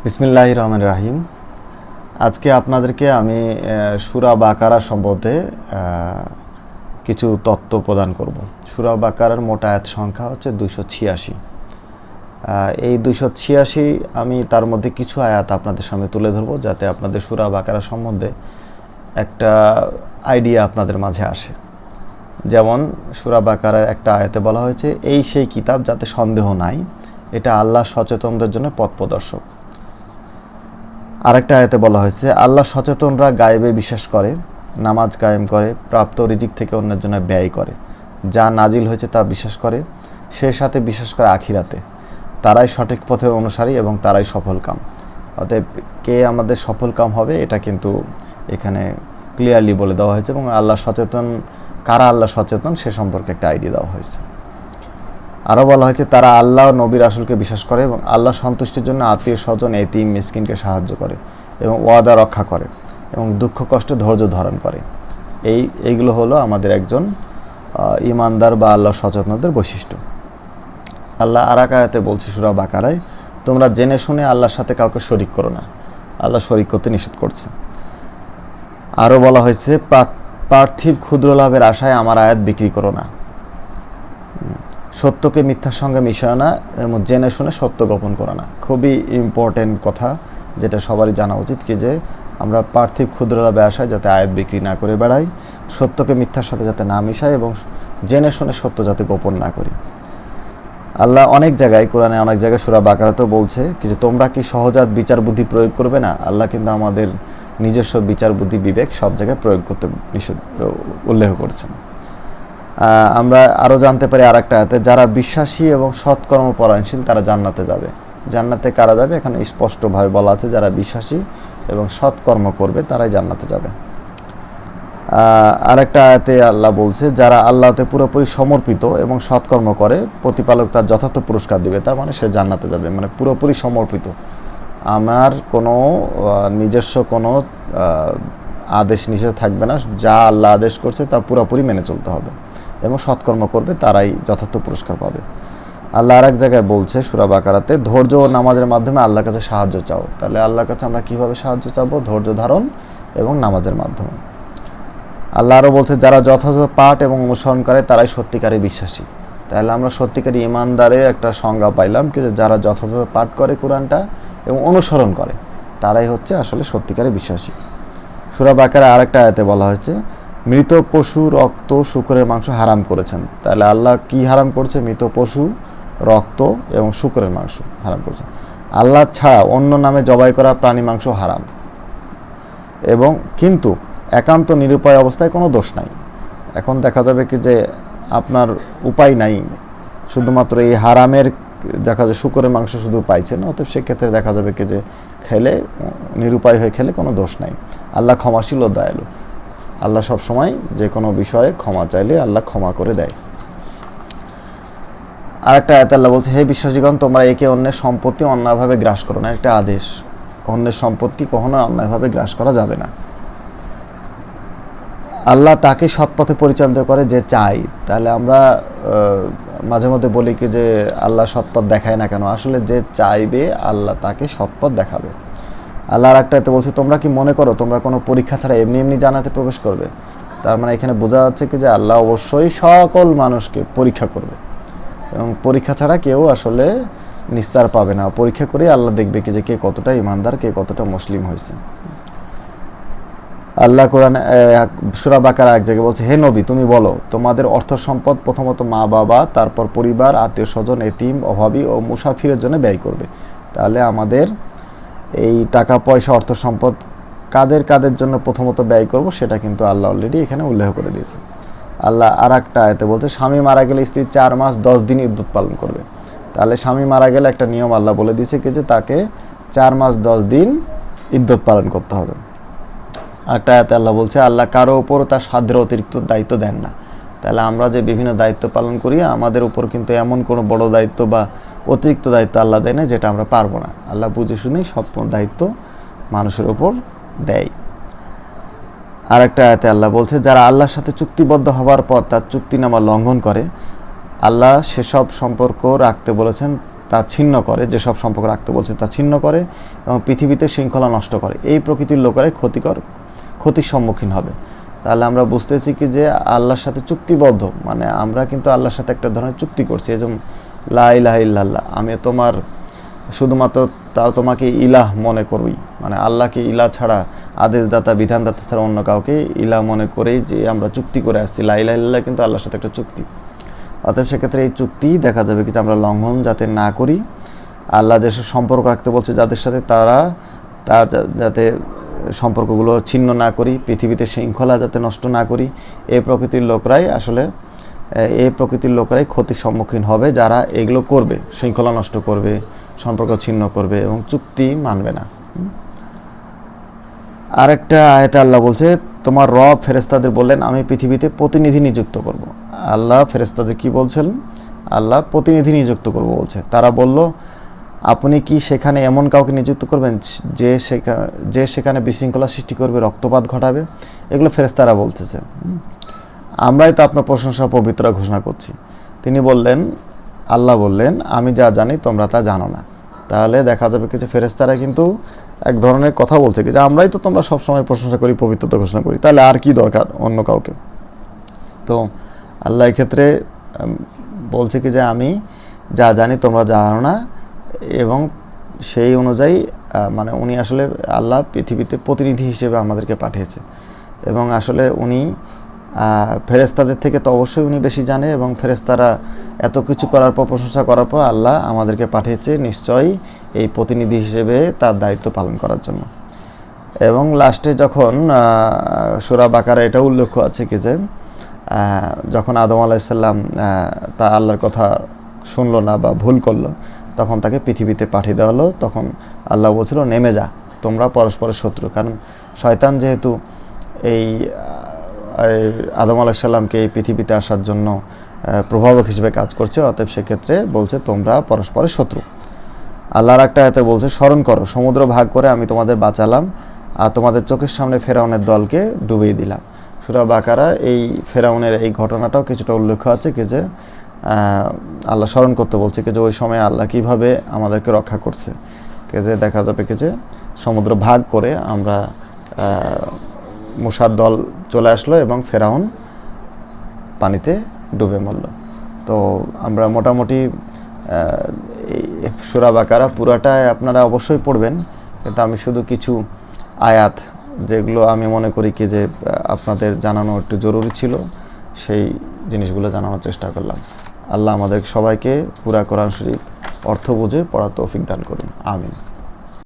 বিসমিল্লাহির রহমানির রহিম। আজকে আপনাদেরকে আমি সূরা বাকারা সম্বন্ধে কিছু তথ্য প্রদান করব। সূরা বাকারার মোট আয়াত সংখ্যা হচ্ছে 286। এই 286 আমি তার মধ্যে কিছু আয়াত আপনাদের সামনে তুলে ধরব, যাতে আপনাদের সূরা বাকারা সম্বন্ধে একটা আইডিয়া আপনাদের মাঝে আসে। যেমন সূরা বাকারার একটা আয়াতে বলা হয়েছে, এই সেই কিতাব যাতে সন্দেহ নাই, এটা আল্লাহ সচেতনদের জন্য পথ প্রদর্শক। আরেকটা আয়াতে বলা হয়েছে, আল্লাহ সচেতনরা গায়েবে বিশ্বাস করে, নামাজ কায়েম করে, প্রাপ্ত রিজিক থেকে অন্যের জন্য ব্যয় করে, যা নাজিল হয়েছে তা বিশ্বাস করে, সে সাথে বিশ্বাস করে আখিরাতে, তারাই সঠিক পথের অনুসারী এবং তারাই সফলকাম। অতএব কে আমাদের সফলকাম হবে এটা কিন্তু এখানে ক্লিয়ারলি বলে দেওয়া হয়েছে, এবং আল্লাহ সচেতন, কারা আল্লাহ সচেতন সে সম্পর্কে একটা আইডিয়া দেওয়া হয়েছে। আরও বলা হয়েছে, তারা আল্লাহ ও নবী রাসূলকে বিশ্বাস করে এবং আল্লাহ সন্তুষ্টির জন্য আত্মীয় স্বজন, এতিম, মিসকিনকে সাহায্য করে এবং ওয়াদা রক্ষা করে এবং দুঃখ কষ্টে ধৈর্য ধারণ করে। এইগুলো হলো আমাদের একজন ইমানদার বা আল্লাহ সচেতনদের বৈশিষ্ট্য। আল্লাহ আর এক আয়াতে বলছে সূরা বাকারায়, তোমরা জেনে শুনে আল্লাহর সাথে কাউকে শরিক করো না। আল্লাহ শরিক করতে নিষেধ করছে। আরও বলা হয়েছে, পার্থিব ক্ষুদ্র লাভের আশায় আমার আয়াত বিক্রি করো না। সত্যকে মিথ্যার সঙ্গে মিশায় না এবং জেনে শুনে সত্য গোপন করে না। খুবই ইম্পর্টেন্ট কথা, যেটা সবারই জানা উচিত, কি যে আমরা পার্থিব ক্ষুদ্র লাভের আশায় যাতে আয়াত বিক্রি না করে বেড়াই, সত্যকে মিথ্যার সাথে যাতে না মিশাই এবং জেনে শুনে সত্য যাতে গোপন না করি। আল্লাহ অনেক জায়গায়, কোরআনে অনেক জায়গায় সূরা বাকারাতেও বলছে কি যে তোমরা কি সহজাত বিচার বুদ্ধি প্রয়োগ করবে না। আল্লাহ কিন্তু আমাদের নিজস্ব বিচার বুদ্ধি বিবেক সব জায়গায় প্রয়োগ করতে উল্লেখ করছেন। আমরা আরও জানতে পারি আর একটা আয়াতে, যারা বিশ্বাসী এবং সৎকর্ম পরায়ণশীল তারা জান্নাতে যাবে। জান্নাতে কারা যাবে এখানে স্পষ্টভাবে বলা আছে, যারা বিশ্বাসী এবং সৎকর্ম করবে তারাই জান্নাতে যাবে। আরেকটা আয়াতে আল্লাহ বলছে, যারা আল্লাহতে পুরোপুরি সমর্পিত এবং সৎকর্ম করে প্রতিপালক তার যথার্থ পুরস্কার দিবে। তার মানে সে জান্নাতে যাবে, মানে পুরোপুরি সমর্পিত। আমার কোনো নিজস্ব কোনো আদেশ নিষেধ থাকবে না, যা আল্লাহ আদেশ করছে তা পুরোপুরি মেনে চলতে হবে এবং সৎকর্ম করবে তারাই যথার্থ পুরস্কার পাবে। আল্লাহ আর এক জায়গায় বলছে সূরা বাকারাতে, ধৈর্য ও নামাজের মাধ্যমে আল্লাহর কাছে সাহায্য চাও। তাহলে আল্লাহর কাছে আমরা কীভাবে সাহায্য চাবো? ধৈর্য ধারণ এবং নামাজের মাধ্যমে। আল্লাহ আরও বলছে, যারা যথাযথ পাঠ এবং অনুসরণ করে তারাই সত্যিকারই বিশ্বাসী। তাহলে আমরা সত্যিকারী ইমানদারের একটা সংজ্ঞা পাইলাম, কিন্তু যারা যথাযথ পাঠ করে কোরআনটা এবং অনুসরণ করে তারাই হচ্ছে আসলে সত্যিকারী বিশ্বাসী। সূরা বাকারা আরেকটা আয়াতে বলা হয়েছে, মৃত পশু, রক্ত, শূকরের মাংস হারাম করেছেন। তাহলে আল্লাহ কি হারাম করছে? মৃত পশু, রক্ত এবং শূকরের মাংস হারাম করেছেন। আল্লাহ ছাড়া অন্য নামে জবাই করা প্রাণী মাংস হারাম, এবং কিন্তু একান্ত নিরুপায় অবস্থায় কোনো দোষ নাই। এখন দেখা যাবে কি যে আপনার উপায় নাই, শুধুমাত্র এই হারামের দেখা যায় শূকরের মাংস শুধু পাইছেন, অতএব সেক্ষেত্রে দেখা যাবে কি যে খেলে, নিরুপায় হয়ে খেলে কোনো দোষ নাই। আল্লাহ ক্ষমাশীল ও দয়ালু। আল্লাহ সব সময় যে কোনো বিষয়ে ক্ষমা চাইলে আল্লাহ ক্ষমা করে দেয়। আরেকটা আয়াতে আল্লাহ বলছে, হে বিশ্বাসীগণ, তোমরা একে অন্যের সম্পত্তি অন্যায়ভাবে গ্রাস করো না। একটা আদেশ, অন্যের সম্পত্তি কখনো অন্যায়ভাবে গ্রাস করা যাবে না। আল্লাহ তাকে সৎপথে পরিচালিত করে যে চাই। তাহলে আমরা মাঝে মধ্যে বলি কি যে আল্লাহ সৎপথ দেখায় না কেন? আসলে যে চাইবে আল্লাহ তাকে সৎপথ দেখাবে। আল্লাহ আর একটা বলছে, তোমরা কি মনে করো তোমরা কোনো পরীক্ষা ছাড়া এমনি এমনি জান্নাতে প্রবেশ করবে? তার মানে এখানে বোঝা যাচ্ছে কি যে আল্লাহ অবশ্যই সকল মানুষকে পরীক্ষা করবে, এবং পরীক্ষা ছাড়া কেউ আসলে নিস্তার পাবে না। পরীক্ষা করে আল্লাহ দেখবে কি যে কে কতটা ইমানদার, কে কতটা মুসলিম হয়েছে। আল্লাহ কোরআন সূরা বাকারা এক জায়গায় বলছে, হে নবী তুমি বলো, তোমাদের অর্থ সম্পদ প্রথমত মা বাবা, তারপর পরিবার, আত্মীয় স্বজন, এতিম, অভাবী ও মুসাফিরের জন্য ব্যয় করবে। তাহলে আমাদের এই টাকা পয়সা, অর্থ সম্পদ কাদের কাদের জন্য প্রথমত ব্যয় করব সেটা কিন্তু আল্লাহ অলরেডি এখানে উল্লেখ করে দিয়েছে। আল্লাহ আর একটা আয়াতে বলছে, স্বামী মারা গেলে স্ত্রী 4 মাস 10 দিন ইদ্যত পালন করবে। তাহলে স্বামী মারা গেলে একটা নিয়ম আল্লাহ বলে দিয়েছে কি যে তাকে 4 মাস 10 দিন ইদ্যত পালন করতে হবে। একটা আয়াতে আল্লাহ বলছে, আল্লাহ কারো উপর তার সাধ্যের অতিরিক্ত দায়িত্ব দেন না। তাহলে আমরা যে বিভিন্ন দায়িত্ব পালন করি, আমাদের উপর কিন্তু এমন কোনো বড় দায়িত্ব বা অতিরিক্ত দায়িত্ব আল্লাহ দেয় না যেটা আমরা পারবো না। আল্লাহ বুঝে শুনেই সব দায়িত্ব মানুষের উপর দেয়। আর একটা আয়াতে আল্লাহ বলছে, যারা আল্লাহর সাথে চুক্তিবদ্ধ হওয়ার পর তার চুক্তিনামা লঙ্ঘন করে, আল্লাহ সেসব সম্পর্ক রাখতে বলেছেন তা ছিন্ন করে, যেসব সম্পর্ক রাখতে বলছে তা ছিন্ন করে এবং পৃথিবীতে শৃঙ্খলা নষ্ট করে, এই প্রকৃতির লোকেরাই ক্ষতির সম্মুখীন হবে। তাহলে আমরা বুঝতেছি কি যে আল্লাহর সাথে চুক্তিবদ্ধ, মানে আমরা কিন্তু আল্লাহর সাথে একটা ধরনের চুক্তি করছি। এজন্য লা ইলাহা ইল্লাল্লাহ, আমি তোমার শুধুমাত্র তাও তোমাকে ইলাহ মনে করবই, মানে আল্লাহকে ইলাহ ছাড়া, আদেশদাতা বিধানদাতা ছাড়া অন্য কাউকে ইলাহ মনে করেই যে আমরা চুক্তি করে আসছি। লা ইলাহা ইল্লাল্লাহ কিন্তু আল্লাহর সাথে একটা চুক্তি। অতএব সেক্ষেত্রে এই চুক্তি দেখা যাবে কি যে আমরা লঙ্ঘন যাতে না করি, আল্লাহ যেসব সম্পর্ক রাখতে বলছে যাদের সাথে তা যাতে সম্পর্কগুলো ছিন্ন না করি, পৃথিবীতে শৃঙ্খলা যাতে নষ্ট না করি, এই প্রকৃতির লোকরাই ক্ষতির সম্মুখীন হবে, যারা এগুলো করবে, শৃঙ্খলা নষ্ট করবে, সম্পর্ক ছিন্ন করবে এবং চুক্তি মানবে না। আরেকটা আয়াতে আল্লাহ বলছে, তোমার রব ফেরেশতাদের বললেন আমি পৃথিবীতে প্রতিনিধি নিযুক্ত করব। আল্লাহ ফেরেশতাদের কি বলছেন? আল্লাহ প্রতিনিধি নিযুক্ত করব বলছে। তারা বলল, আপনি কি সেখানে এমন কাউকে নিযুক্ত করবেন যে সেখানে বিশৃঙ্খলা সৃষ্টি করবে, রক্তপাত ঘটাবে? এগুলো ফেরেশতারা বলতেছে। আমরাই তো আপনার প্রশংসা পবিত্র ঘোষণা করছি। তিনি বললেন, আল্লাহ বললেন, আমি যা জানি তোমরা তা জানো না। তাহলে দেখা যাবে কি যে ফেরেশতারা কিন্তু এক ধরনের কথা বলছে কি যে আমরাই তো তোমরা সবসময় প্রশংসা করি, পবিত্রতা ঘোষণা করি, তাহলে আর কি দরকার অন্য কাউকে? তো আল্লাহ এক্ষেত্রে বলছে কি যে আমি যা জানি তোমরা জানো না, এবং সেই অনুযায়ী মানে উনি আসলে আল্লাহ পৃথিবীতে প্রতিনিধি হিসেবে আমাদেরকে পাঠিয়েছে, এবং আসলে উনি ফেরেশতাদের থেকে তো অবশ্যই উনি বেশি জানে, এবং ফেরেশতারা এত কিছু করার পর, প্রশংসা করার পর আল্লাহ আমাদেরকে পাঠিয়েছে নিশ্চয়ই এই প্রতিনিধি হিসেবে তার দায়িত্ব পালন করার জন্য। এবং লাস্টে যখন সূরা বাকারা এটা উল্লেখ আছে কি যে যখন আদম আলাইহিস সালাম তা আল্লাহর কথা শুনলো না বা ভুল করলো, তখন তাকে পৃথিবীতে পাঠিয়ে দেওয়া হলো। তখন আল্লাহ বলছিল, নেমে যা, তোমরা পরস্পরের শত্রু। কারণ শয়তান যেহেতু এই আদম আলাইহিস সালামকে এই পৃথিবীতে আসার জন্য প্রভাবক হিসেবে কাজ করছে, অতএব সেক্ষেত্রে বলছে তোমরা পরস্পরের শত্রু। আল্লাহর একটা আয়াতে বলছে, স্মরণ করো সমুদ্র ভাগ করে আমি তোমাদের বাঁচালাম আর তোমাদের চোখের সামনে ফেরাউনের দলকে ডুবিয়ে দিলাম। সূরা বাকারা এই ফেরাউনের এই ঘটনাটাও কিছুটা উল্লেখ আছে কি যে আল্লাহ স্মরণ করতে বলছে কি যে ওই সময় আল্লাহ কীভাবে আমাদেরকে রক্ষা করছে, কে যে দেখা যাবে কি যে সমুদ্র ভাগ করে আমরা মূসার দল চলে আসলো এবং ফেরাউন পানিতে ডুবে মরল। তো আমরা মোটামুটি সূরা বাকারা পুরাটাই আপনারা অবশ্যই পড়বেন, কিন্তু আমি শুধু কিছু আয়াত যেগুলো আমি মনে করি কি যে আপনাদের জানানো একটু জরুরি ছিল, সেই জিনিসগুলো জানানোর চেষ্টা করলাম। আল্লাহ আমাদের সবাইকে পুরা কোরআন শরীফ অর্থ বুঝে পড়ার তৌফিক দান করুন, আমিন।